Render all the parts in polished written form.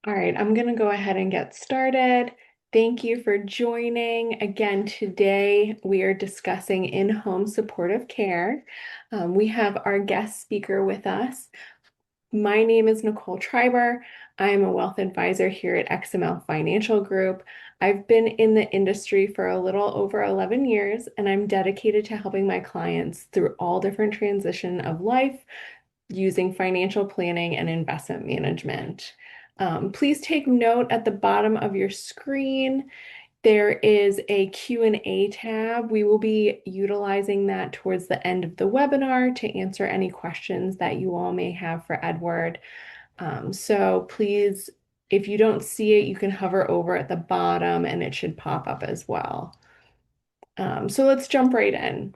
All right, I'm going to go ahead and get started. Thank you for joining. Again, today we are discussing in-home supportive care. We have our guest speaker with us. My name is Nicole Treiber. I'm a wealth advisor here at XML Financial Group. I've been in the industry for a little over 11 years, and I'm dedicated to helping my clients through all different transition of life using financial planning and investment management. Please take note at the bottom of your screen. There is a Q&A tab. We will be utilizing that towards the end of the webinar to answer any questions that you all may have for Edward. So please, if you don't see it, you can hover over at the bottom and it should pop up as well. So let's jump right in.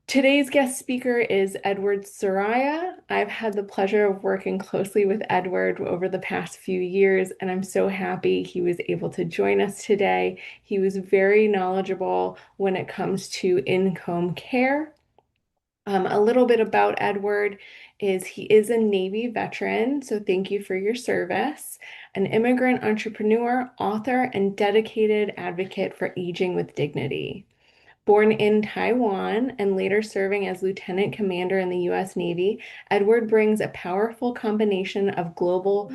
Today's guest speaker is Edward Siraya. I've had the pleasure of working closely with Edward over the past few years, and I'm so happy he was able to join us today. He was very knowledgeable when it comes to in-home care. A little bit about Edward is he is a Navy veteran, so thank you for your service, an immigrant entrepreneur, author, and dedicated advocate for aging with dignity. Born in Taiwan and later serving as lieutenant commander in the U.S. Navy, Edward brings a powerful combination of global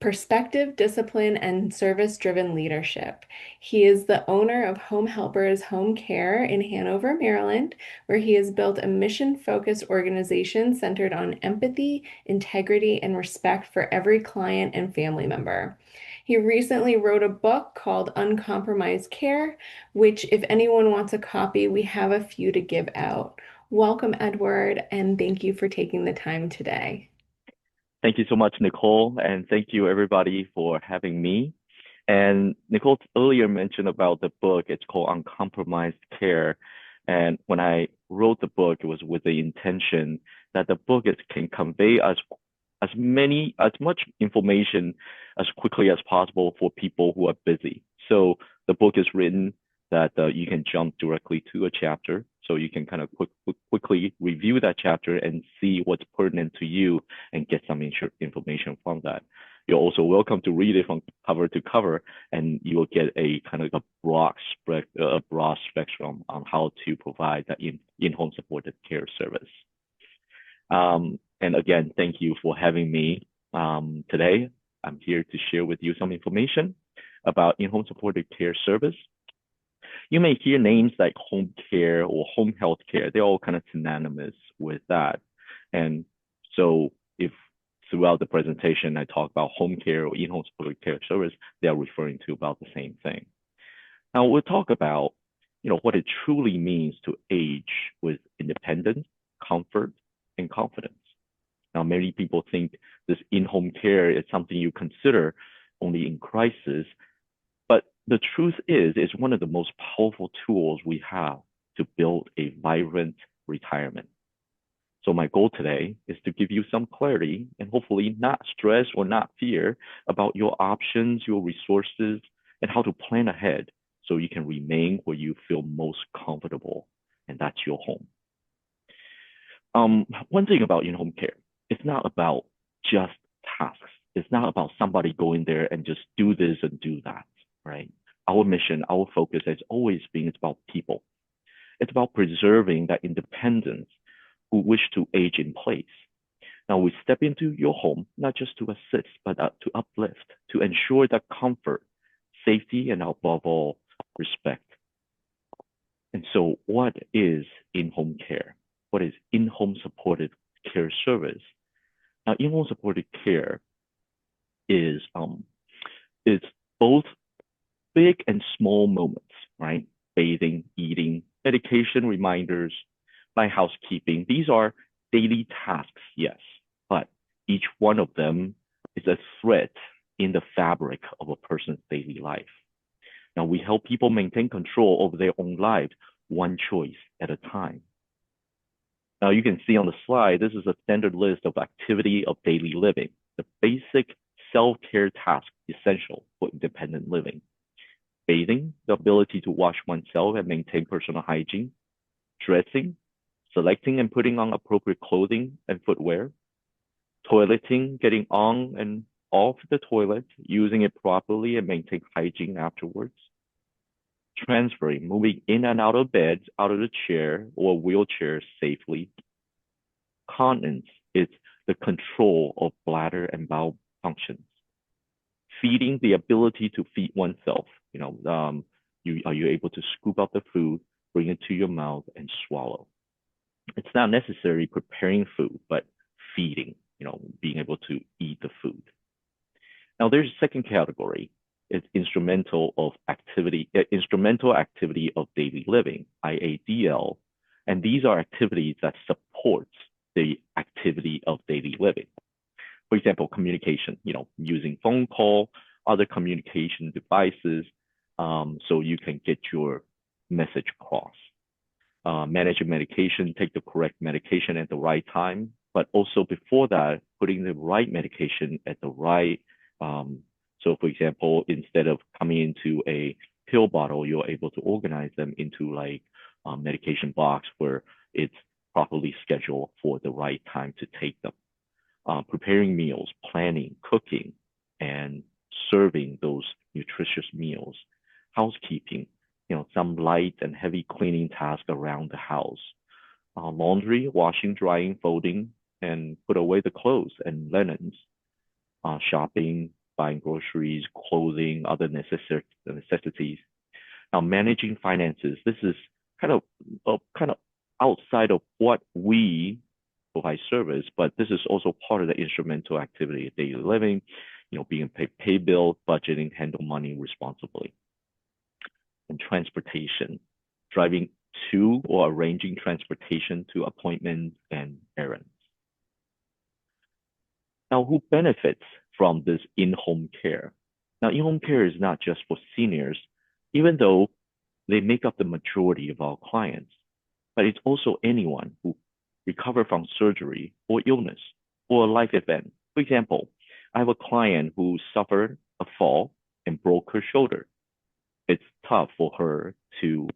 perspective, discipline, and service-driven leadership. He is the owner of Home Helpers Home Care in Hanover, Maryland, where he has built a mission-focused organization centered on empathy, integrity, and respect for every client and family member. He recently wrote a book called Uncompromised Care, which, if anyone wants a copy, we have a few to give out. Welcome, Edward, and thank you for taking the time today. Thank you so much, Nicole, and thank you everybody for having me. And Nicole earlier mentioned about the book. It's called Uncompromised Care. And when I wrote the book, it was with the intention that the book can convey as much information as quickly as possible for people who are busy. So the book is written that you can jump directly to a chapter, so you can kind of quickly review that chapter and see what's pertinent to you and get some information from that. You're also welcome to read it from cover to cover, and you will get a kind of a broad spectrum on how to provide that in-home supported care service. And again, thank you for having me today. I'm here to share with you some information about in-home supported care service. You may hear names like home care or home health care. They're all kind of synonymous with that. And so if throughout the presentation, I talk about home care or in-home supported care service, they're referring to about the same thing. Now we'll talk about, what it truly means to age with independence, comfort, and confidence. Now, many people think this in-home care is something you consider only in crisis, but the truth is, it's one of the most powerful tools we have to build a vibrant retirement. So my goal today is to give you some clarity and hopefully not stress or not fear about your options, your resources, and how to plan ahead so you can remain where you feel most comfortable, and that's your home. One thing about in-home care, it's not about just tasks. It's not about somebody going there and just do this and do that, right? Our mission, our focus has always been, it's about people. It's about preserving that independence who wish to age in place. Now we step into your home, not just to assist, but to uplift, to ensure that comfort, safety, and above all, respect. And so what is in-home care? What is in-home supported care service? Now, in-home supported care is both big and small moments, right? Bathing, eating, medication reminders, my housekeeping. These are daily tasks, yes, but each one of them is a thread in the fabric of a person's daily life. Now, we help people maintain control over their own lives, one choice at a time. Now, you can see on the slide, this is a standard list of activity of daily living, the basic self-care task essential for independent living. Bathing, the ability to wash oneself and maintain personal hygiene. Dressing, selecting and putting on appropriate clothing and footwear. Toileting, getting on and off the toilet, using it properly, and maintain hygiene afterwards. Transferring, moving in and out of bed, out of the chair or wheelchair safely. Continence is the control of bladder and bowel functions. Feeding, the ability to feed oneself. Are you able to scoop up the food, bring it to your mouth, and swallow? It's not necessarily preparing food, but feeding. Being able to eat the food. Now, there's a second category. It's instrumental activity of daily living, IADL, and these are activities that support the activity of daily living. For example, communication, using phone call, other communication devices, so you can get your message across. Manage your medication, take the correct medication at the right time, but also before that, putting the right medication at the right. So, for example, instead of coming into a pill bottle, you're able to organize them into like a medication box where it's properly scheduled for the right time to take them. Preparing meals, planning, cooking, and serving those nutritious meals. Housekeeping, some light and heavy cleaning tasks around the house. Laundry, washing, drying, folding, and put away the clothes and linens. Shopping, buying groceries, clothing, other necessities. Now, managing finances. This is kind of outside of what we provide service, but this is also part of the instrumental activity of daily living. Being pay bill, budgeting, handle money responsibly. And transportation, driving to or arranging transportation to appointments and errands. Now, who benefits from this in-home care? Now, in-home care is not just for seniors, even though they make up the majority of our clients, but it's also anyone who recover from surgery or illness or a life event. For example, I have a client who suffered a fall and broke her shoulder. It's tough for her to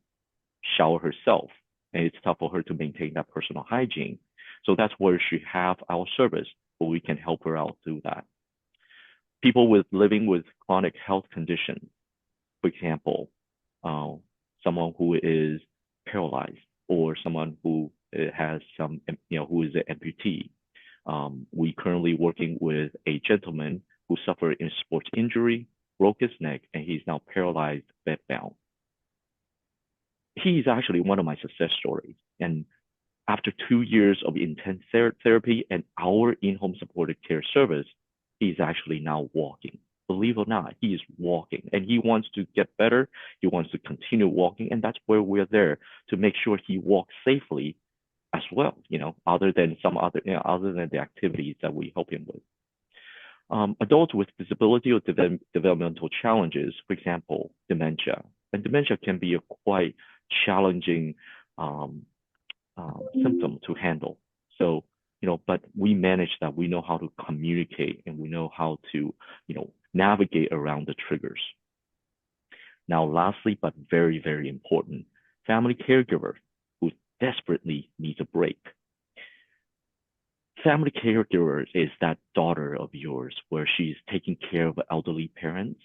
shower herself, and it's tough for her to maintain that personal hygiene. So that's where she have our service, where we can help her out through that. People living with chronic health conditions, for example, someone who is paralyzed or someone who has who is an amputee. We currently working with a gentleman who suffered a sports injury, broke his neck, and he's now paralyzed, bedbound. He's actually one of my success stories. And after 2 years of intense therapy and our in-home supported care service, he's actually now walking. Believe it or not, he is walking, and he wants to get better. He wants to continue walking, and that's where we're there to make sure he walks safely as well. Other than the activities that we help him with. Adults with disability or developmental challenges, for example, dementia, and dementia can be a quite challenging symptom to handle. So, but we manage that. We know how to communicate, and we know how to, navigate around the triggers. Now, lastly, but very, very important, family caregiver who desperately needs a break. Family caregiver is that daughter of yours where she's taking care of elderly parents,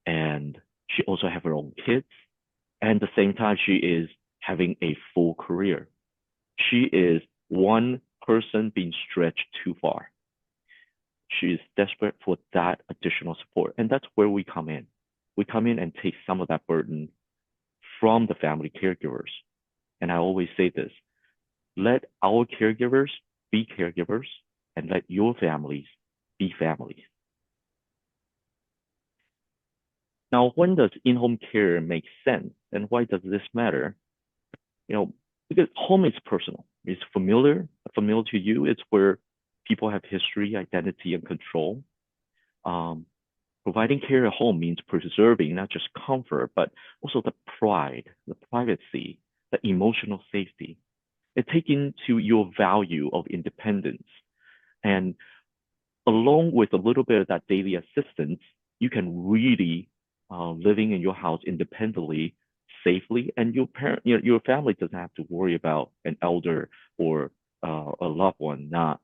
and she also have her own kids, and at the same time she is having a full career. She is one person being stretched too far. She is desperate for that additional support, and that's where we come in. We come in and take some of that burden from the family caregivers. And I always say this, let our caregivers be caregivers, and let your families be families. Now, when does in-home care make sense, and why does this matter? Because home is personal. It's familiar to you. It's where people have history, identity, and control. Providing care at home means preserving not just comfort, but also the pride, the privacy, the emotional safety. It takes into your value of independence. And along with a little bit of that daily assistance, you can really living in your house independently, safely, and your family doesn't have to worry about an elder or a loved one not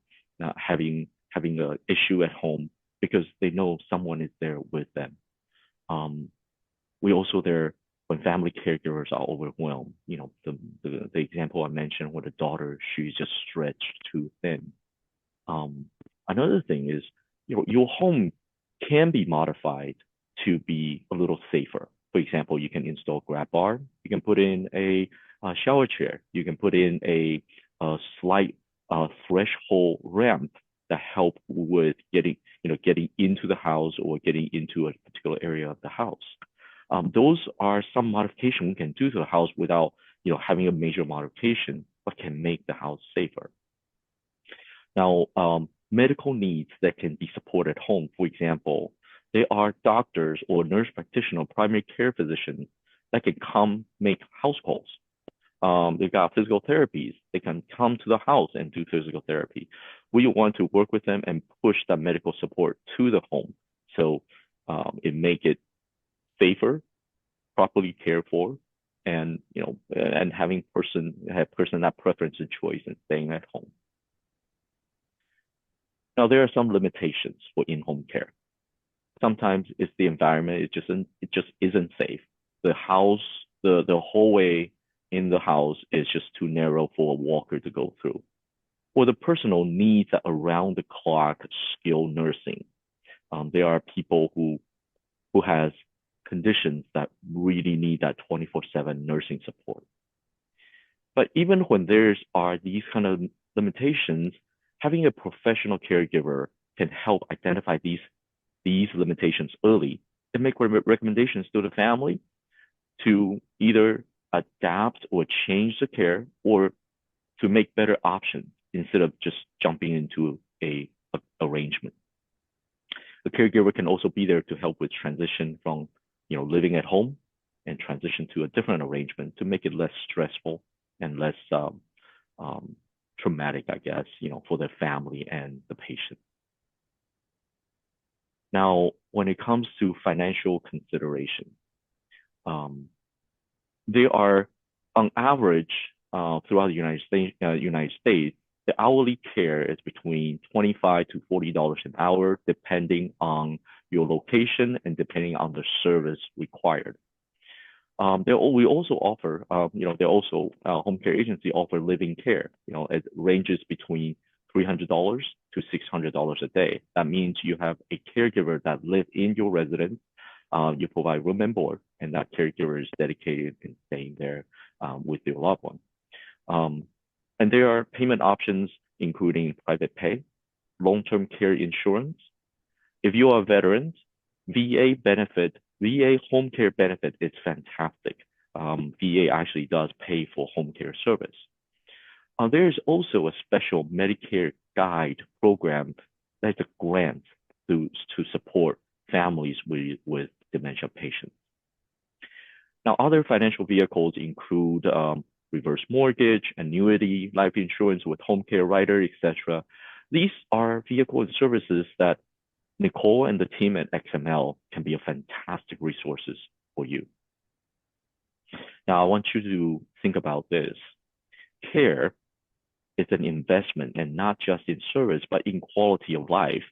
having an issue at home because they know someone is there with them. Um, we also there when family caregivers are overwhelmed. The example I mentioned where the daughter, she's just stretched too thin. Um, Another thing is, your home can be modified to be a little safer. For example, you can install grab bar. You can put in a shower chair. You can put in a slight threshold ramp that help with getting into the house or getting into a particular area of the house. Those are some modification we can do to the house without having a major modification, but can make the house safer. Now, medical needs that can be supported at home, for example, there are doctors or nurse practitioner, primary care physicians that can come make house calls. They got physical therapies. They can come to the house and do physical therapy. We want to work with them and push that medical support to the home, so it make it safer, properly cared for, and having have person that preference and choice in staying at home. Now, there are some limitations for in-home care. Sometimes it's the environment; it just isn't safe. The house, the hallway in the house is just too narrow for a walker to go through, or the personal needs that around the clock skilled nursing. There are people who has conditions that really need that 24/7 nursing support. But even when there's are these kind of limitations, having a professional caregiver can help identify these limitations early and make recommendations to the family to either adapt or change the care or to make better options instead of just jumping into a arrangement. The caregiver can also be there to help with transition from living at home and transition to a different arrangement to make it less stressful and less traumatic, I guess, for the family and the patient. Now, when it comes to financial consideration, there are, on average, throughout the United States, the hourly care is between $25 to $40 an hour, depending on your location and depending on the service required. We also offer, they also home care agency offer living care. It ranges between $300 to $600 a day. That means you have a caregiver that live in your residence. You provide room and board, and that caregiver is dedicated in staying there with your loved one. And there are payment options including private pay, long-term care insurance. If you are a veteran, VA home care benefit is fantastic. VA actually does pay for home care service. There is also a special Medicare guide program that's a grant to support families with dementia patients. Now, other financial vehicles include reverse mortgage, annuity, life insurance with home care rider, etc. These are vehicles and services that Nicole and the team at XML can be a fantastic resources for you. Now, I want you to think about this. Care is an investment, and not just in service, but in quality of life.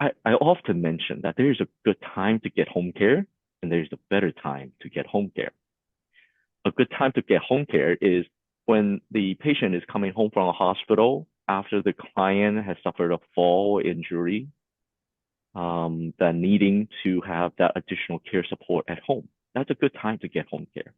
I often mention that there is a good time to get home care, and there's a better time to get home care. A good time to get home care is when the patient is coming home from a hospital after the client has suffered a fall injury, that needing to have that additional care support at home. That's a good time to get home care.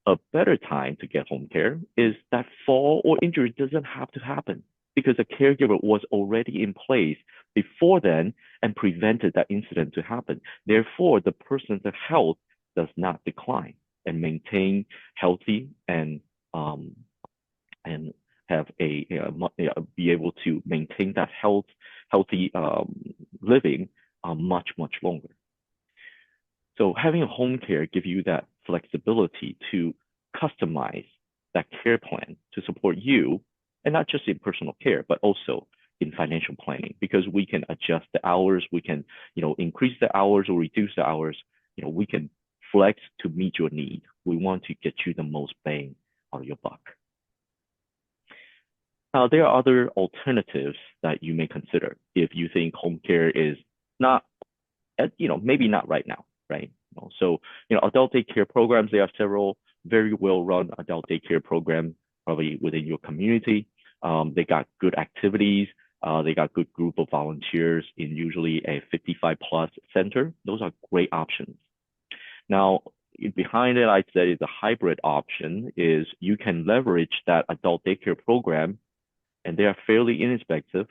A better time to get home care is that fall or injury doesn't have to happen because a caregiver was already in place before then and prevented that incident to happen. Therefore, the person's health does not decline and maintain healthy and have be able to maintain that healthy living much longer. So having a home care give you that flexibility to customize that care plan to support you, and not just in personal care, but also in financial planning, because we can adjust the hours, we can increase the hours or reduce the hours. We can flex to meet your need. We want to get you the most bang out of your buck. There are other alternatives that you may consider if you think home care is not, maybe not right now, right? So, adult daycare programs, there are several very well-run adult daycare programs probably within your community. They got good activities. They got good group of volunteers in usually a 55 plus center. Those are great options. Now, behind it, I'd say the hybrid option is you can leverage that adult daycare program and they are fairly inexpensive.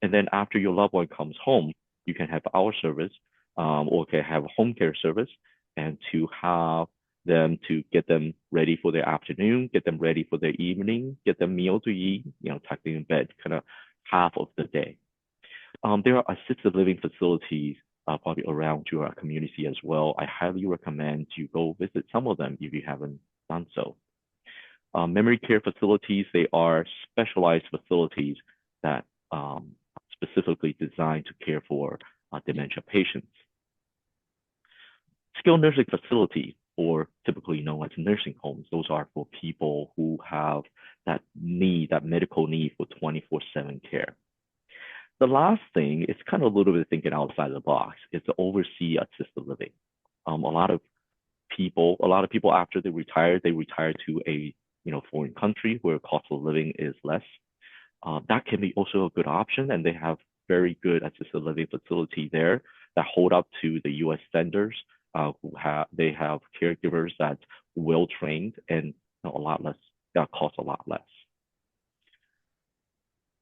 And then after your loved one comes home, you can have our service or can have home care service and to have them to get them ready for their afternoon, get them ready for their evening, get them meal to eat, tuck them in bed kind of half of the day. There are assisted living facilities probably around your community as well. I highly recommend you go visit some of them if you haven't done so. Memory care facilities, they are specialized facilities that specifically designed to care for dementia patients. Skilled nursing facilities, or typically known as nursing homes, those are for people who have that need, that medical need for 24/7 care. The last thing is kind of a little bit thinking outside the box is to oversee assisted living. A lot of people after they retire to a foreign country where cost of living is less. That can be also a good option, and they have very good assisted living facility there that hold up to the U.S. standards. They have caregivers that well trained and a lot less that cost a lot less.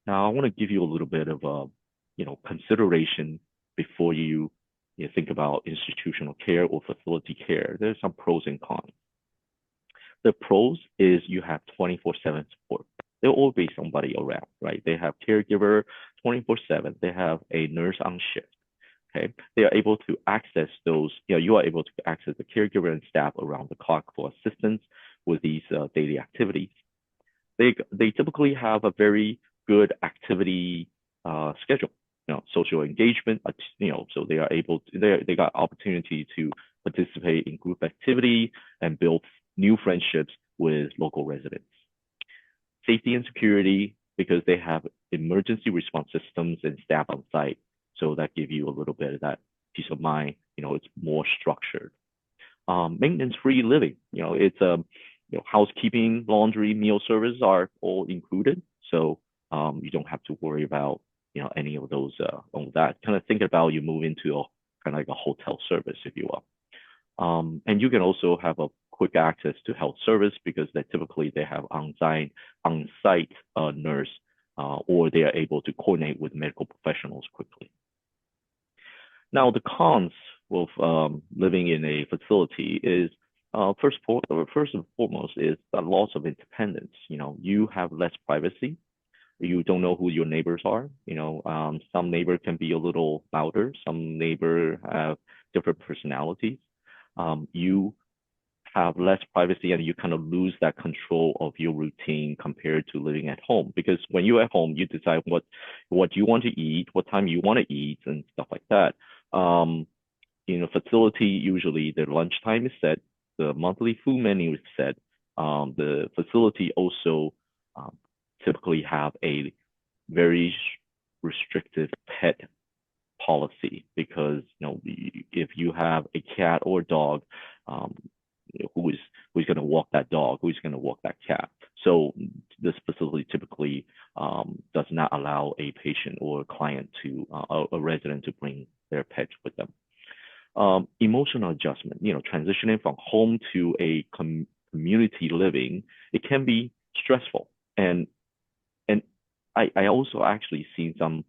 Now, I want to give you a little bit of a consideration before you think about institutional care or facility care. There's some pros and cons. The pros is you have 24/7 support. There'll always be somebody around, right? They have caregiver 24/7. They have a nurse on shift. Okay, they are able to access those. You are able to access the caregiver and staff around the clock for assistance with these daily activities. They typically have a very good activity schedule. Social engagement. So they are able to. They got opportunity to participate in group activity and build new friendships with local residents. Safety and security, because they have emergency response systems and staff on site. So that give you a little bit of that peace of mind. It's more structured. Maintenance-free living. It's housekeeping, laundry, meal service are all included. So you don't have to worry about any of those on that. Kind of think about you move into a kind of like a hotel service, if you will. And you can also have a quick access to health service because they have on-site nurse or they are able to coordinate with medical professionals quickly. Now, the cons of living in a facility is first and foremost is the loss of independence. You have less privacy. You don't know who your neighbors are. Some neighbor can be a little louder. Some neighbor have different personalities. You have less privacy and you kind of lose that control of your routine compared to living at home. Because when you're at home, you decide what you want to eat, what time you want to eat, and stuff like that. Facility, usually the lunchtime is set, the monthly food menu is set. The facility also typically have a very restrictive pet policy because if you have a cat or dog, who's going to walk that dog, who's going to walk that cat. So this facility typically does not allow a patient or a client to a resident to bring their pets with them. Emotional adjustment, transitioning from home to a community living, it can be stressful. And I also actually seen some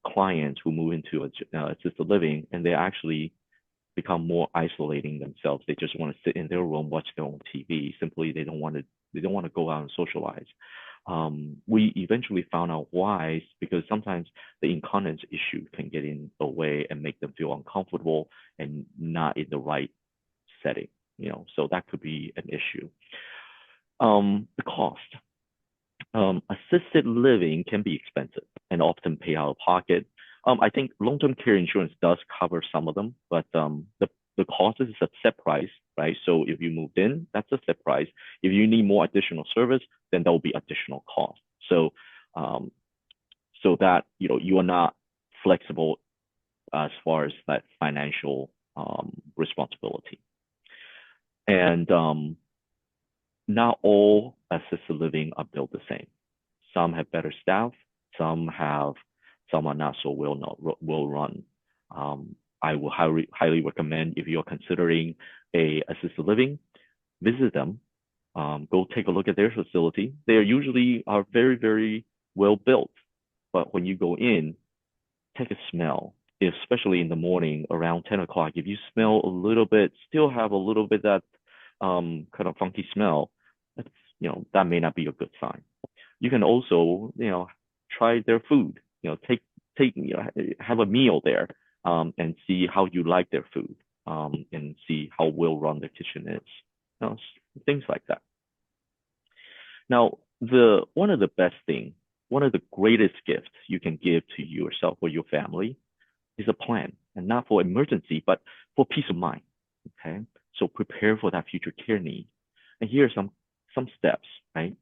clients who move into assisted living and they actually become more isolating themselves. They just want to sit in their room, watch their own TV. Simply, they don't want to go out and socialize. We eventually found out why, because sometimes the incontinence issue can get in the way and make them feel uncomfortable and not in the right setting. So that could be an issue. The cost. Assisted living can be expensive and often pay out of pocket. I think long-term care insurance does cover some of them, but the cost is a set price, right? So if you moved in, that's a set price. If you need more additional service, then there will be additional cost. So um, so that you are not flexible as far as that financial responsibility. And not all assisted living are built the same. Some have better staff, some have some are not so well run. Um, I will highly recommend if you're considering a assisted living, visit them. Go take a look at their facility. They usually are very well built, but when you go in, take a smell, especially in the morning around 10 o'clock. If you smell a little bit, still have a little bit that kind of funky smell, that's, that may not be a good sign. You can also, try their food, have a meal there, and see how you like their food, and see how well run the kitchen is, things like that. Now, one of the greatest gifts you can give to yourself or your family is a plan, and not for emergency, but for peace of mind. Okay, so prepare for that future care need. And here are some steps, right?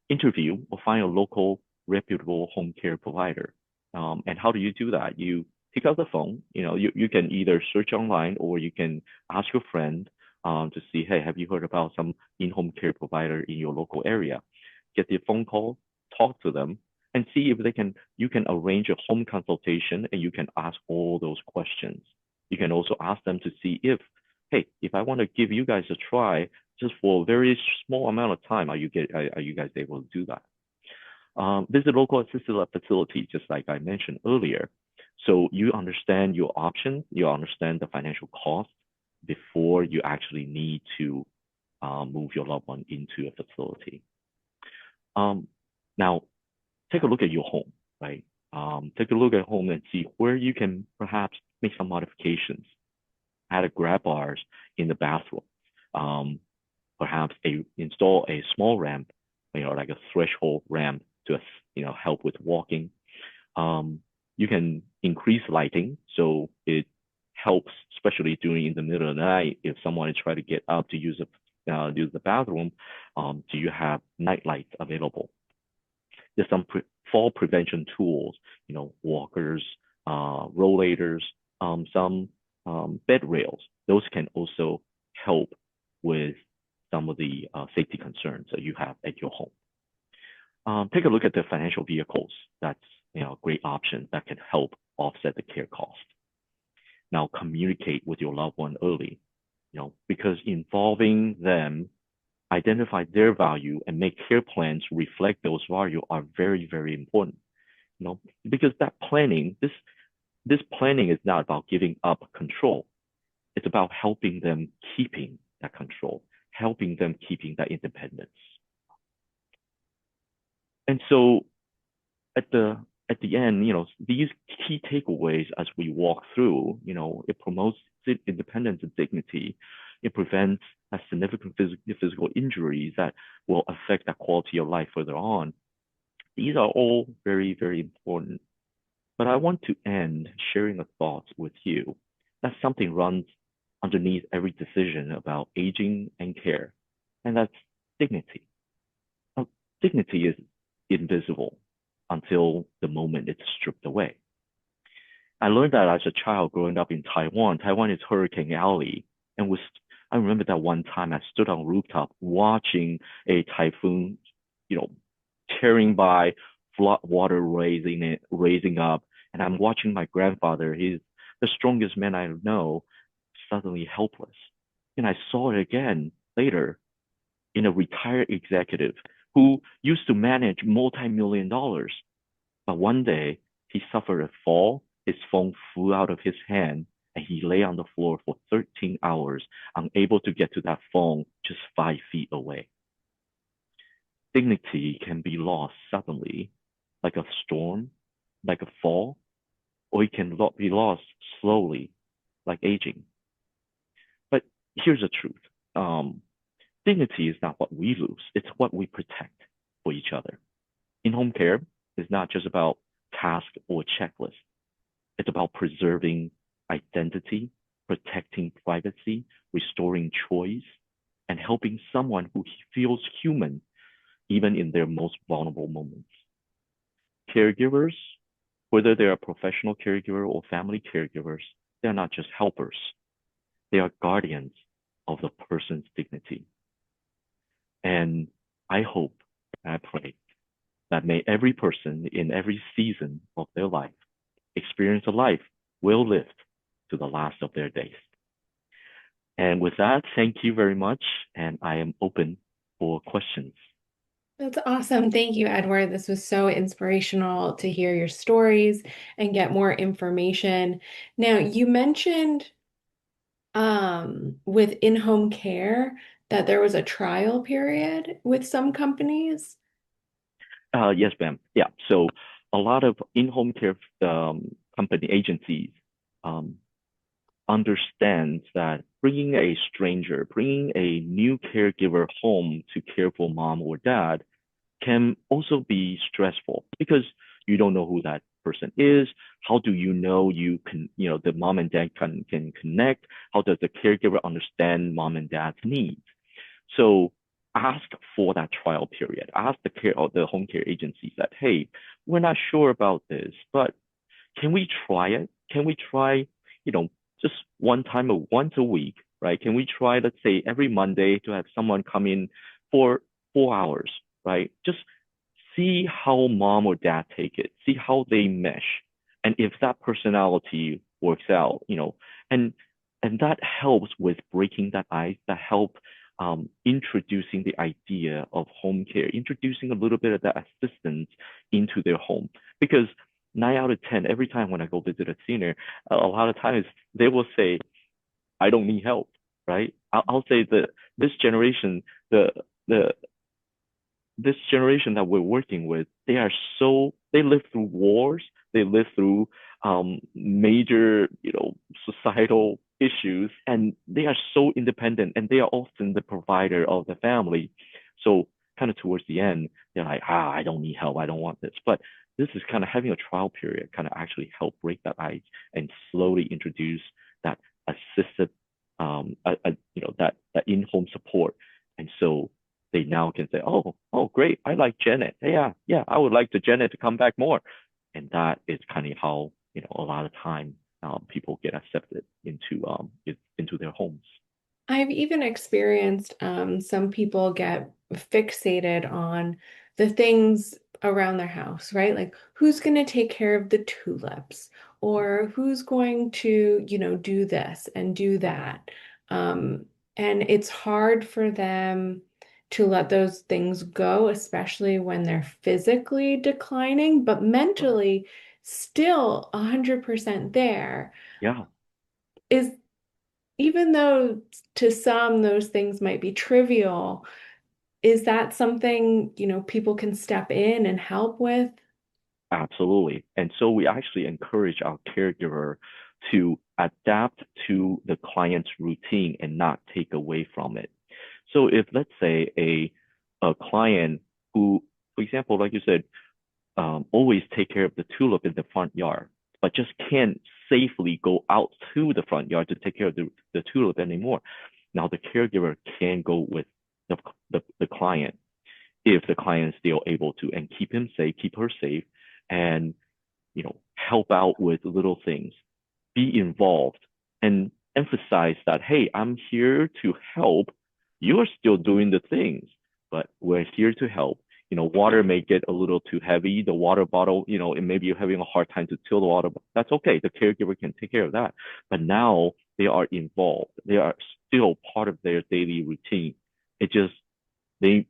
Interview or find a local reputable home care provider. And how do you do that? You pick up the phone. You can either search online or you can ask your friend to see, hey, have you heard about some in-home care provider in your local area? Get the phone call, talk to them, and see if you can arrange a home consultation and you can ask all those questions. You can also ask them to see if, hey, if I want to give you guys a try just for a very small amount of time, are you guys able to do that? Visit local assisted facility, just like I mentioned earlier. So you understand your options, you understand the financial cost before you actually need to move your loved one into a facility. Now, take a look at your home, right? Take a look at home and see where you can perhaps make some modifications. Add a grab bars in the bathroom. Perhaps install a small ramp, like a threshold ramp to help with walking. You can increase lighting so it helps, especially during in the middle of the night if someone is trying to get up to use the bathroom. Do you have night lights available? There's some fall prevention tools, walkers, rollators, some bed rails. Those can also help with some of the safety concerns that you have at your home. Take a look at the financial vehicles. That's a great option that can help offset the care cost. Now communicate with your loved one early, because involving them, identify their value and make care plans reflect those values are very important. Because that planning, this planning is not about giving up control. It's about helping them keeping that control, helping them keeping that independence. And so at the end, these key takeaways as we walk through, it promotes independence and dignity. It prevents a significant physical injuries that will affect that quality of life further on. These are all very important. But I want to end sharing a thought with you that something runs underneath every decision about aging and care, and that's dignity. Now, dignity is invisible until the moment it's stripped away. I learned that as a child growing up in Taiwan. Taiwan is Hurricane Alley, and I remember that one time I stood on a rooftop watching a typhoon, tearing by, flood water raising up, and I'm watching my grandfather. He's the strongest man I know, suddenly helpless. And I saw it again later in a retired executive who used to manage multi-million dollars. But one day he suffered a fall, his phone flew out of his hand, and he lay on the floor for 13 hours, unable to get to that phone just 5 feet away. Dignity can be lost suddenly, like a storm, like a fall, or it can be lost slowly, like aging. But here's the truth. Dignity is not what we lose, it's what we protect for each other. In-home care is not just about task or checklist. It's about preserving identity, protecting privacy, restoring choice, and helping someone who feels human even in their most vulnerable moments. caregivers, whether they are professional caregiver or family caregivers, they're not just helpers. They are guardians of the person's dignity. And I hope and I pray that may every person in every season of their life experience a life well lived to the last of their days. And with that, thank you very much. And I am open for questions. That's awesome. Thank you, Edward. This was so inspirational to hear your stories and get more information. Now, you mentioned with in-home care that there was a trial period with some companies. Yes, ma'am. Yeah. So a lot of in-home care company agencies um, understands that bringing a stranger, bringing a new caregiver home to care for mom or dad can also be stressful because you don't know who that person is. How do you know the mom and dad can connect? How does the caregiver understand mom and dad's needs? So ask for that trial period. Ask the care or the home care agencies that, hey, we're not sure about this, but can we try it? Can we try, you know, just one time or once a week, right? Can we try, let's say, every Monday to have someone come in for 4 hours, right? Just see how mom or dad take it, see how they mesh, and if that personality works out, and that helps with breaking that ice. That help introducing the idea of home care, introducing a little bit of that assistance into their home, because 9 out of 10, every time when I go visit a senior, a lot of times they will say, I don't need help, right? I'll say that this generation, the the this generation that we're working with, they live through wars, they live through major, societal issues, and they are so independent, and they are often the provider of the family. So kind of towards the end, they're like, I don't need help, I don't want this. But this is kind of having a trial period, kind of actually help break that ice and slowly introduce that assisted, that in-home support. And so they now can say, oh, great, I like Janet. Yeah, yeah, I would like the Janet to come back more. And that is kind of how, a lot of time people get accepted into their homes. I've even experienced some people get fixated on the things around their house, right? Like who's going to take care of the tulips or who's going to, do this and do that. Um, and it's hard for them to let those things go, especially when they're physically declining, but Right. mentally still 100% there. Yeah, Is even though to some those things might be trivial, is that something, people can step in and help with? absolutely. And so we actually encourage our caregiver to adapt to the client's routine and not take away from it. So if, let's say, a client who, for example, like you said, always take care of the tulip in the front yard, but just can't safely go out to the front yard to take care of the tulip anymore. Now the caregiver can go with the client if the client is still able to, and keep him safe, keep her safe, and help out with little things, be involved, and emphasize that, hey, I'm here to help. You're still doing the things, but we're here to help. Water may get a little too heavy. The water bottle, and maybe you're having a hard time to fill the water. That's okay. The caregiver can take care of that. But now they are involved. They are still part of their daily routine. It just they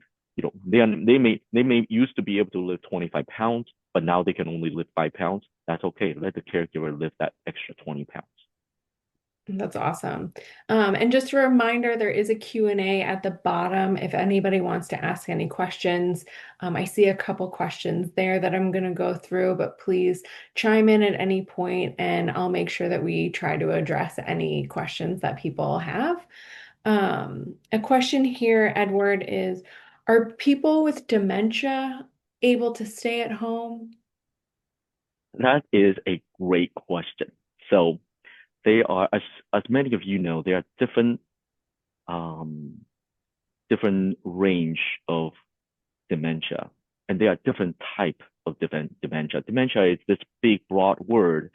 they may used to be able to lift 25 pounds, but now they can only lift 5 pounds. That's okay. Let the caregiver lift that extra 20 pounds. That's awesome. And just a reminder, there is a Q&A at the bottom if anybody wants to ask any questions. I see a couple questions there that I'm going to go through, but please chime in at any point and I'll make sure that we try to address any questions that people have. A question here, Edward, is, are people with dementia able to stay at home? That is a great question. So they are, as many of you know, there are um, different range of dementia, and there are different type of different dementia. Dementia is this big, broad word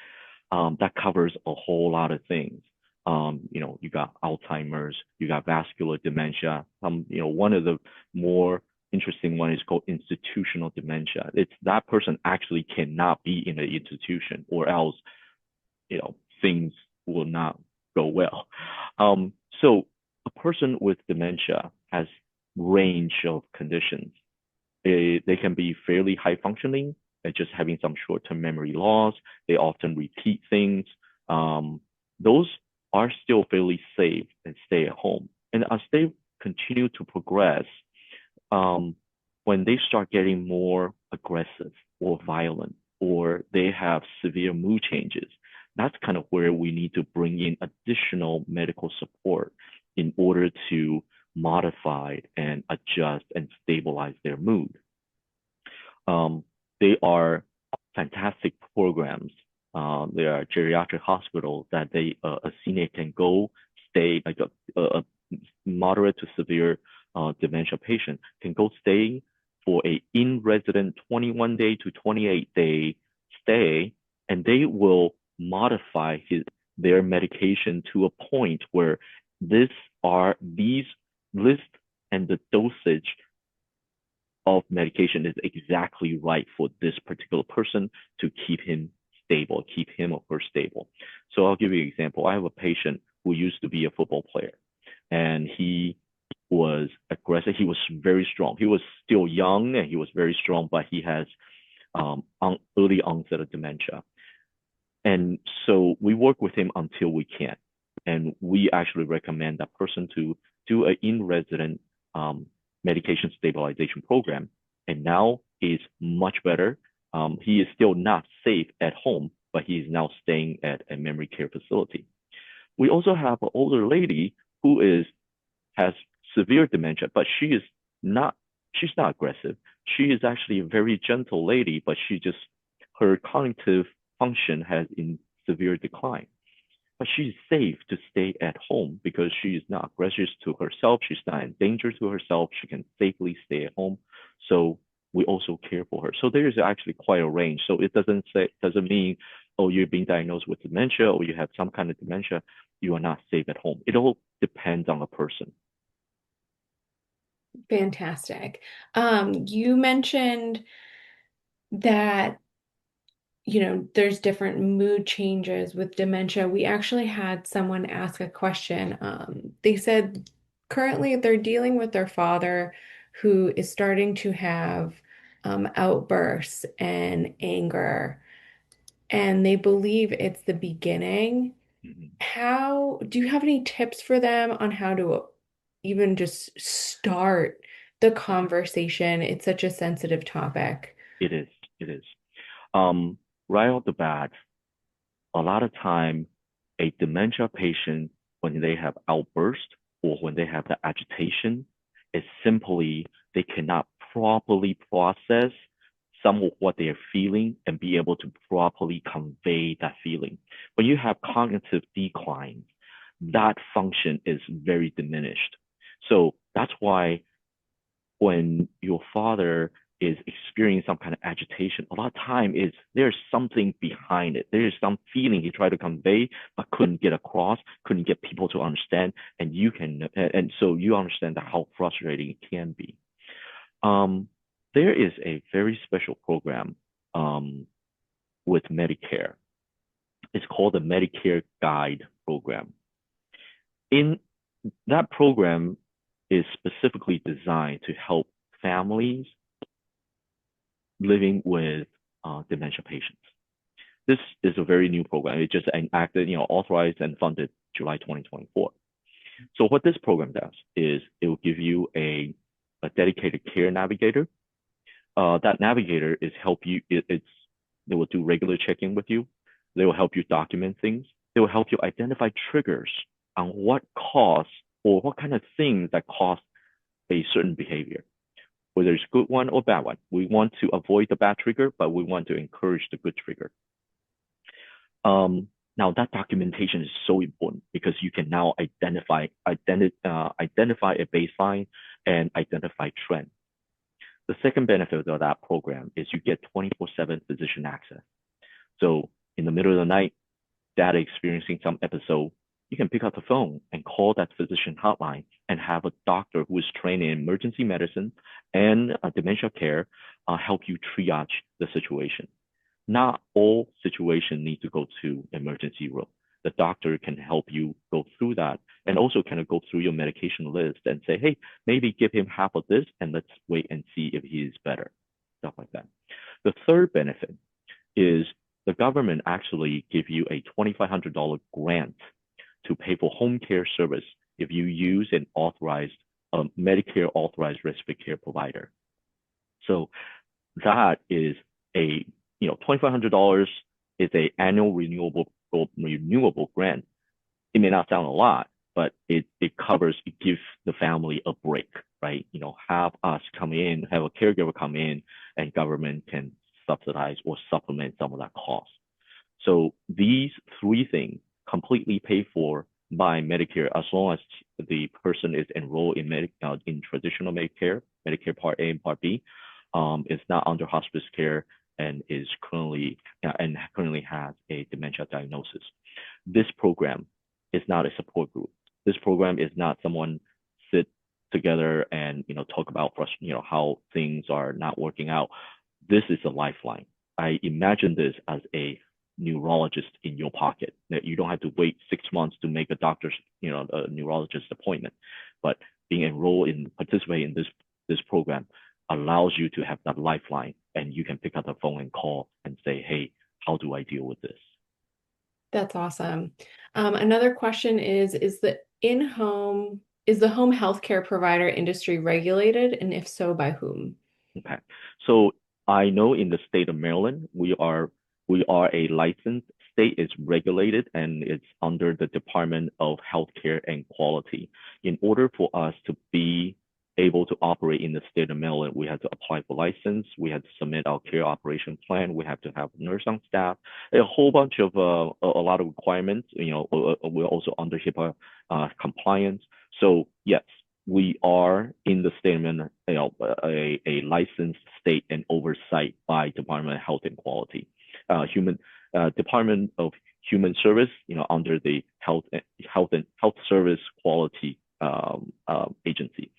that covers a whole lot of things. You got Alzheimer's, you got vascular dementia. One of the more interesting one is called institutional dementia. It's that person actually cannot be in an institution, or else, things will not go well. So a person with dementia has range of conditions. They can be fairly high functioning and just having some short-term memory loss. They often repeat things. Those are still fairly safe and stay at home. And as they continue to progress, um, when they start getting more aggressive or violent, or they have severe mood changes, that's kind of where we need to bring in additional medical support in order to modify and adjust and stabilize their mood. Um, they are fantastic programs. There are geriatric hospitals that a senior can go stay, like a moderate to severe dementia patient can go stay for a in-resident 21-day to 28-day stay, and they will modify their medication to a point where these list and the dosage of medication is exactly right for this particular person to keep him stable, keep him or her stable. So I'll give you an example. I have a patient who used to be a football player, and he was aggressive. He was very strong. He was still young and he was very strong, but he has early onset of dementia. And so we work with him until we can. And we actually recommend that person to do an in-resident medication stabilization program. And now he's much better. He is still not safe at home, but he is now staying at a memory care facility. We also have an older lady who has severe dementia, but she's not aggressive. She is actually a very gentle lady, but her cognitive function has in severe decline. But she's safe to stay at home because she is not aggressive to herself. She's not in danger to herself. She can safely stay at home. So we also care for her. So there is actually quite a range. So it doesn't mean, oh, you're being diagnosed with dementia or you have some kind of dementia, you are not safe at home. It all depends on the person. Fantastic. You mentioned that, there's different mood changes with dementia. We actually had someone ask a question. They said currently they're dealing with their father who is starting to have outbursts and anger, and they believe it's the beginning. Mhm. How do you have any tips for them on how to even just start the conversation? It's such a sensitive topic. It is. It is. Um, right off the bat, a lot of time, a dementia patient, when they have outburst or when they have the agitation, is simply they cannot properly process some of what they are feeling and be able to properly convey that feeling. When you have cognitive decline, that function is very diminished. So that's why when your father is experiencing some kind of agitation, a lot of time is there's something behind it. There is some feeling he tried to convey but couldn't get across, couldn't get people to understand, and so you understand how frustrating it can be. Um, there is a very special program with Medicare. It's called the Medicare Guide Program. In that program is specifically designed to help families living with dementia patients. This is a very new program. It just enacted, authorized and funded July 2024. So what this program does is it will give you a dedicated care navigator. That navigator is help you. They will do regular checking with you. They will help you document things. They will help you identify triggers on what cause or what kind of things that cause a certain behavior, whether it's good one or bad one. We want to avoid the bad trigger, but we want to encourage the good trigger. Now that documentation is so important because you can now identify a baseline and identify trend. The second benefit of that program is you get 24/7 physician access. So in the middle of the night, dad experiencing some episode, you can pick up the phone and call that physician hotline and have a doctor who is trained in emergency medicine and dementia care help you triage the situation. Not all situations need to go to emergency room. The doctor can help you go through that and also kind of go through your medication list and say, hey, maybe give him half of this and let's wait and see if he is better, stuff like that. The third benefit is the government actually give you a $2,500 grant to pay for home care service if you use an authorized Medicare authorized respiratory care provider. So that is a $2,500 is a annual renewable grant. It may not sound a lot, but it gives the family a break, right? Have us come in, have a caregiver come in, and government can subsidize or supplement some of that cost. So these three things completely paid for by Medicare as long as the person is enrolled in traditional Medicare Part A and Part B, is not under hospice care and is currently has a dementia diagnosis. This program is not a support group. This program is not someone sit together and talk about how things are not working out. This is a lifeline. I imagine this as a neurologist in your pocket, that you don't have to wait 6 months to make a neurologist appointment, but being enrolled in participating in this program allows you to have that lifeline, and you can pick up the phone and call and say, hey, how do I deal with this? That's awesome. Another question is is the home healthcare provider industry regulated? And if so, by whom? Okay. So I know in the state of Maryland, we are a licensed state. It's regulated and it's under the Department of Healthcare and Quality. In order for us to be able to operate in the state of Maryland, we had to apply for license. We had to submit our care operation plan. We have to have a nurse on staff, a whole bunch of a lot of requirements. We're also under HIPAA compliance. So yes, we are in the state of Maryland, a licensed state and oversight by Department of Health and Quality, Department of Human Service, under the Health Service Quality Agency.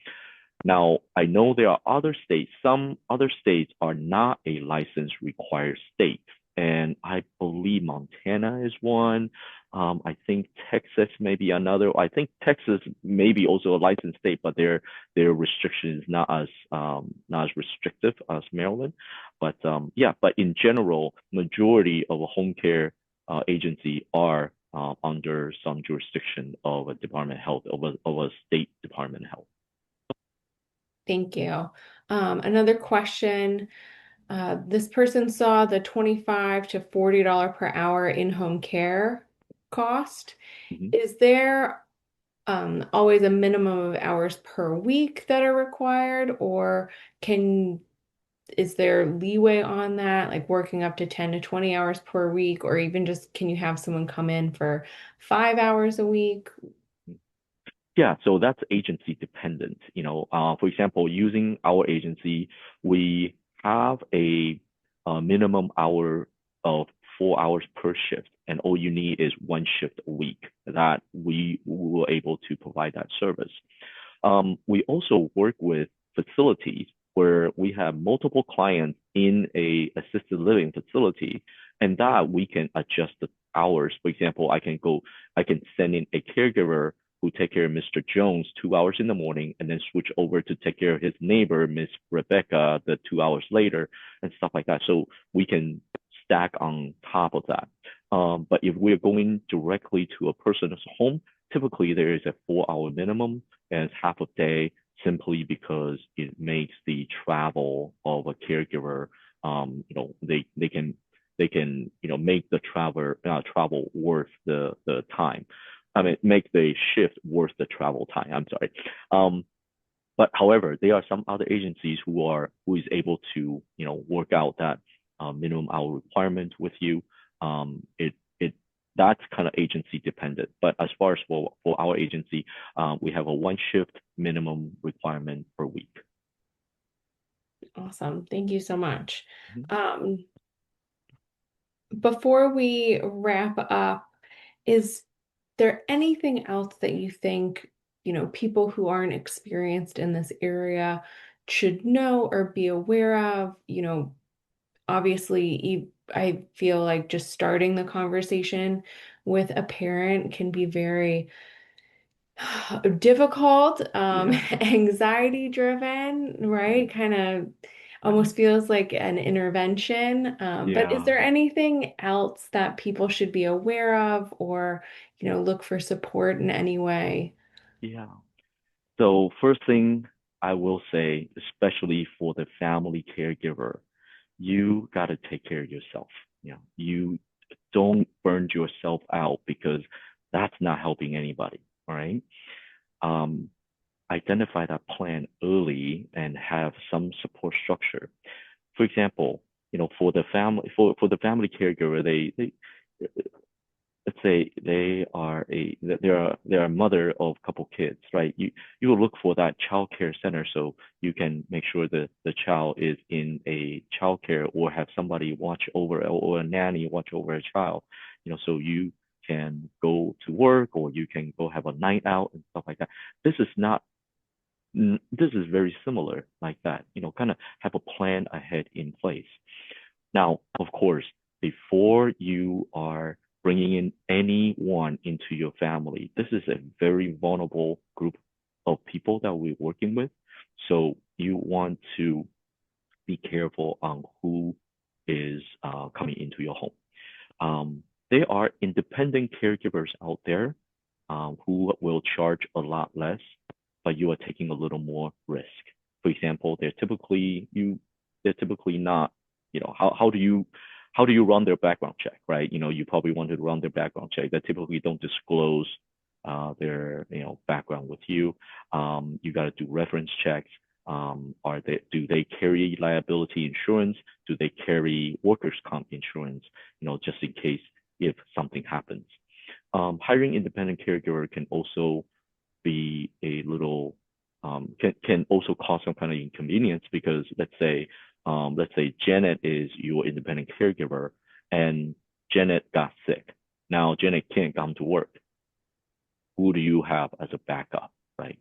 Now, I know there are other states. Some other states are not a license required state, and I believe Montana is one. I think Texas may be another. I think Texas may be also a licensed state, but their restrictions not as restrictive as Maryland. But yeah, but in general, majority of a home care agency are under some jurisdiction of a Department of Health, of a state Department of Health. Thank you. Another question. This person saw the $25 to $40 per hour in-home care cost. Mhm. Is there always a minimum of hours per week that are required, or is there leeway on that, like working up to 10 to 20 hours per week, or even just can you have someone come in for 5 hours a week? Yeah, so that's agency dependent. For example, using our agency, we have a minimum hour of 4 hours per shift, and all you need is one shift a week that we were able to provide that service. We also work with facilities where we have multiple clients in a assisted living facility, and that we can adjust the hours. For example, I can send in a caregiver who take care of Mr. Jones 2 hours in the morning and then switch over to take care of his neighbor, Miss Rebecca, the 2 hours later and stuff like that. So we can stack on top of that. But if we're going directly to a person's home, typically there is a 4 hour minimum and it's half a day simply because it makes the travel of a caregiver, they can make the travel worth the time. I mean, make the shift worth the travel time. I'm sorry. But however, there are some other agencies who is able to work out that minimum hour requirement with you. That's kind of agency dependent. But as far as for our agency, we have a one shift minimum requirement per week. Awesome. Thank you so much. Mhm. Um, Before we wrap up, is there anything else that you think, people who aren't experienced in this area should know or be aware of? Obviously, I feel like just starting the conversation with a parent can be very difficult, Yeah, anxiety driven, right? right, Kind of right. almost feels like an intervention. But is Yeah, there anything else that people should be aware of or, look for support in any way? yeah. So first thing I will say, especially for the family caregiver, you got to take care of yourself. You don't burn yourself out because that's not helping anybody. All right. Um, Identify that plan early and have some support structure. For example, for the family caregiver, they let's say they're a mother of a couple kids, right? You will look for that child care center so you can make sure that the child is in a child care or have somebody watch over or a nanny watch over a child, so you can go to work or you can go have a night out and stuff like that. This is not this is very similar like that, kind of have a plan ahead in place. Now, of course, before you are bringing in anyone into your family, this is a very vulnerable group of people that we're working with. So you want to be careful on who is coming into your home. There are independent caregivers out there who will charge a lot less, but you are taking a little more risk. For example, they're typically not, how do you run their background check, right? You probably want to run their background check. They typically don't disclose their background with you. You got to do reference checks. Do they carry liability insurance? Do they carry workers' comp insurance? Just in case if something happens. Hiring independent caregiver can also be a little can also cause some kind of inconvenience because let's say Janet is your independent caregiver and Janet got sick. Now Janet can't come to work. Who do you have as a backup, right?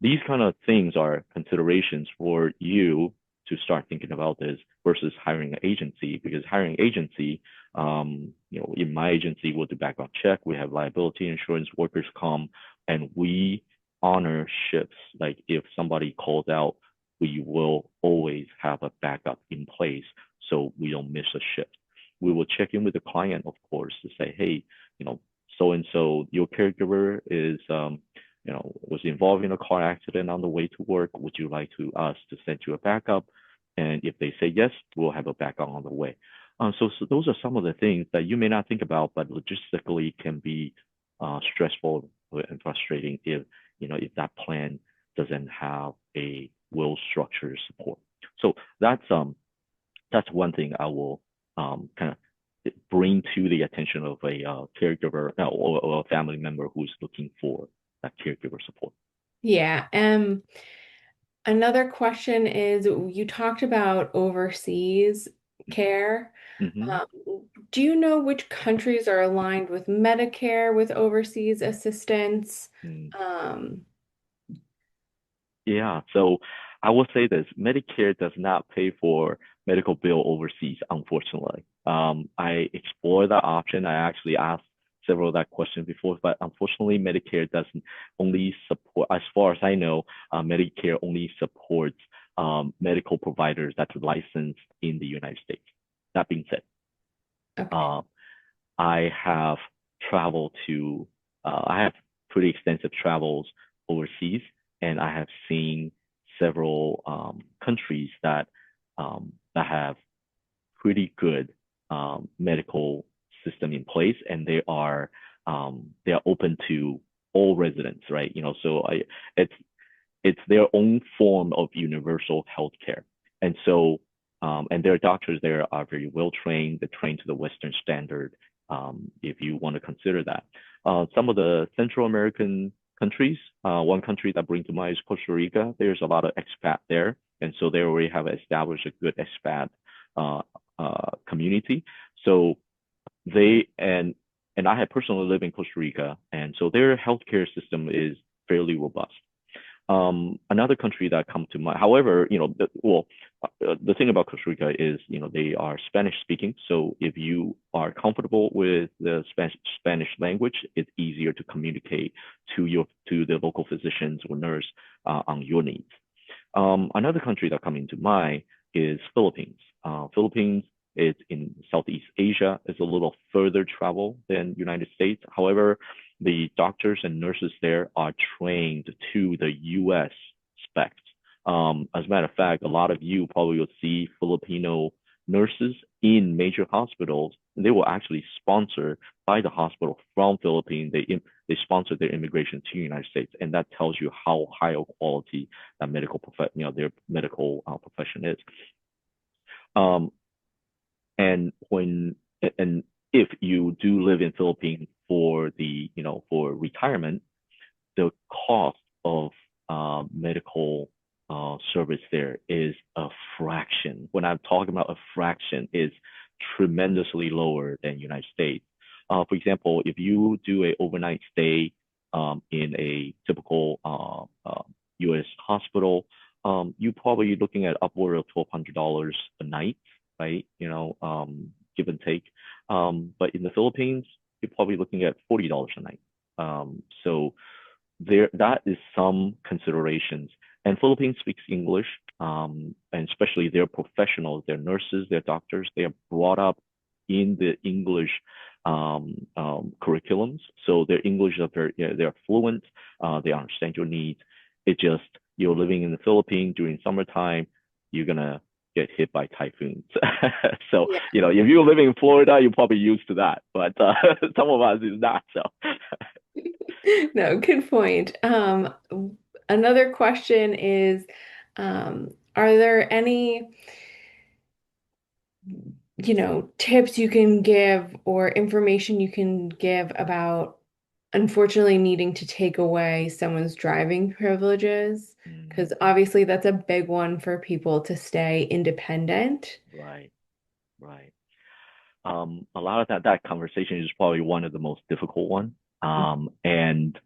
These kind of things are considerations for you to start thinking about this versus hiring an agency because hiring an agency, in my agency, we'll do background check. We have liability insurance, workers comp, and we honor shifts. Like if somebody calls out, we will always have a backup in place so we don't miss a shift. We will check in with the client, of course, to say, hey, so and so, your caregiver is was involved in a car accident on the way to work. Would you like us to send you a backup? And if they say yes, we'll have a backup on the way. So those are some of the things that you may not think about, but logistically can be stressful and frustrating if that plan doesn't have a well structured support. So that's one thing I will kind of bring to the attention of a caregiver or a family member who's looking for that caregiver support. Yeah. Another question is you talked about overseas care. Mm-hmm. Um, do you know which countries are aligned with Medicare with overseas assistance? Mm. Um, Yeah, so I will say this, Medicare does not pay for medical bill overseas, unfortunately. I explored that option. I actually asked several of that question before, but unfortunately, Medicare doesn't only support, as far as I know, Medicare only supports medical providers that's licensed in the United States. That being said, okay. uh, I have I have pretty extensive travels overseas, and I have seen several countries that have pretty good medical system in place, and they are open to all residents, right? It's it's their own form of universal healthcare. And so, and their doctors there are very well trained. They're trained to the Western standard. If you want to consider that, some of the Central American countries, one country that brings to mind is Costa Rica. There's a lot of expat there. and so they already have established a good expat uh, community. So they and I have personally lived in Costa Rica, and so their healthcare system is fairly robust. Another country that come to mind, however, the thing about Costa Rica is, they are Spanish speaking. So if you are comfortable with the Spanish language, it's easier to communicate to the local physicians or nurse on your needs. Another country that come into mind is Philippines. Philippines is in Southeast Asia. It's a little further travel than United States. However, the doctors and nurses there are trained to the U.S. specs. As a matter of fact, a lot of you probably will see Filipino nurses in major hospitals. They will actually sponsor by the hospital from Philippines. They sponsor their immigration to the United States, and that tells you how high of quality that their medical profession is. Um, and when and if you do live in Philippines for retirement, the cost of medical service there is a fraction. When I'm talking about a fraction, is tremendously lower than United States. For example, if you do a overnight stay in a typical U.S. hospital, you probably looking at upward of $1,200 a night, right? Give and take. But in the Philippines, you're probably looking at $40 a night. So that is some considerations. And Philippines speaks English, and especially their professionals, their nurses, their doctors, they are brought up in the English curriculums. So their English are they're fluent. They understand your needs. It just you're living in the Philippines during summertime, you're gonna get hit by typhoons. So Yeah. if you're living in Florida, you're probably used to that. But some of us is not. So No, good point. Another question is, are there any, tips you can give or information you can give about unfortunately needing to take away someone's driving privileges? mm, Because obviously that's a big one for people to stay independent. right, right. A lot of that conversation is probably one of the most difficult one. And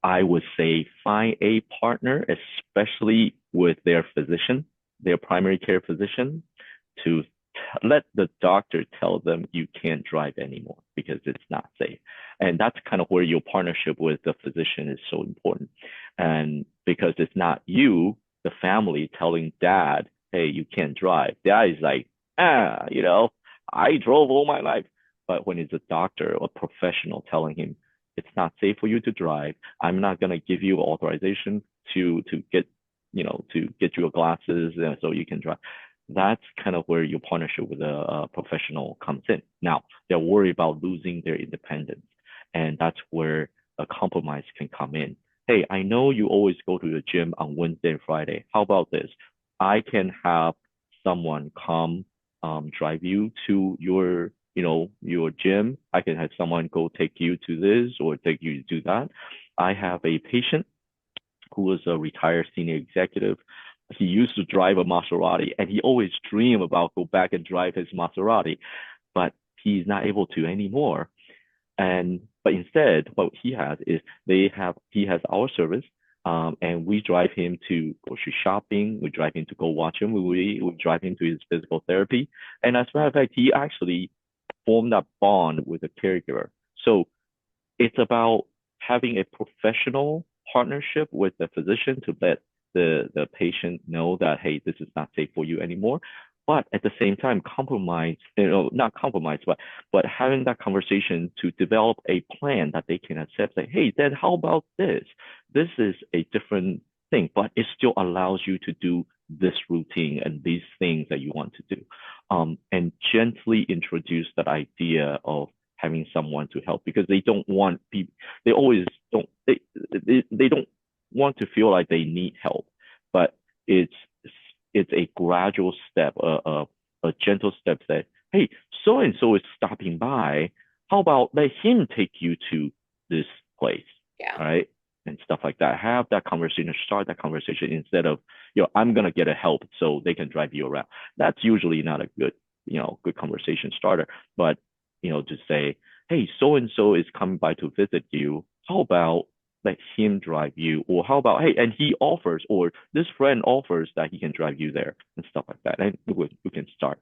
I would say find a partner, especially with their physician, their primary care physician, to let the doctor tell them you can't drive anymore because it's not safe. And that's kind of where your partnership with the physician is so important. And because it's not you, the family telling dad, hey, you can't drive. Dad is like, I drove all my life. But when it's a doctor or a professional telling him it's not safe for you to drive, I'm not gonna give you authorization to get to get your glasses so you can drive. That's kind of where your partnership with a professional comes in. Now, they're worried about losing their independence, and that's where a compromise can come in. Hey, I know you always go to the gym on Wednesday and Friday. How about this? I can have someone come drive you to your gym. I can have someone go take you to this or take you to that. I have a patient who was a retired senior executive. He used to drive a Maserati, and he always dreamed about go back and drive his Maserati, but he's not able to anymore. But instead, what he has is he has our service, and we drive him to grocery shopping. We drive him to go watch a movie. We drive him to his physical therapy, and as a matter of fact, he actually formed that bond with the caregiver. So it's about having a professional partnership with the physician to let the patient know that, hey, this is not safe for you anymore. But at the same time, compromise, not compromise, but having that conversation to develop a plan that they can accept. Say, hey, then how about this? This is a different thing, but it still allows you to do this routine and these things that you want to do. And gently introduce that idea of having someone to help because they don't want people, they always don't, they don't want to feel like they need help, but it's, it's a gradual step, a gentle step that, hey, so and so is stopping by. How about let him take you to this place? Yeah. All right. and stuff like that. Have that conversation, start that conversation instead of, I'm gonna get a help so they can drive you around. That's usually not a good, good conversation starter. But, to say, hey, so and so is coming by to visit you. How about let him drive you? Or how about, hey, and he offers, or this friend offers that he can drive you there and stuff like that. And we can start,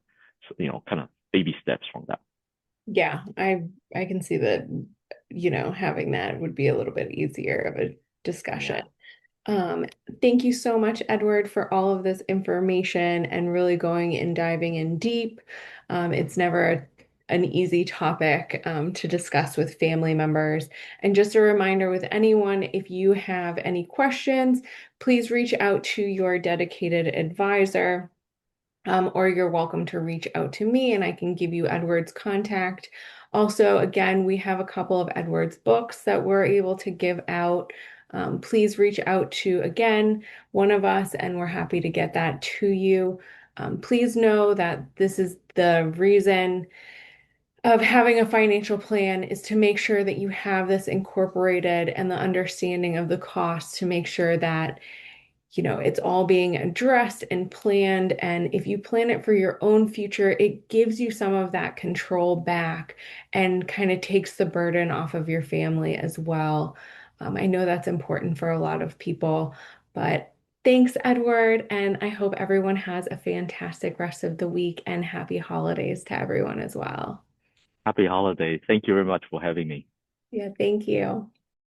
kind of baby steps from that. Yeah, I can see that, having that would be a little bit easier of a discussion. Yeah. Um, Thank you so much, Edward, for all of this information and really going and diving in deep. It's never an easy topic to discuss with family members. And just a reminder with anyone, if you have any questions, please reach out to your dedicated advisor. Or you're welcome to reach out to me and I can give you Edward's contact. Also, again, we have a couple of Edward's books that we're able to give out. Please reach out to, again, one of us, and we're happy to get that to you. Please know that this is the reason of having a financial plan is to make sure that you have this incorporated and the understanding of the cost to make sure that it's all being addressed and planned. And if you plan it for your own future, it gives you some of that control back and kind of takes the burden off of your family as well. I know that's important for a lot of people, but thanks, Edward. And I hope everyone has a fantastic rest of the week and happy holidays to everyone as well. Happy holidays. Thank you very much for having me. Yeah, thank you.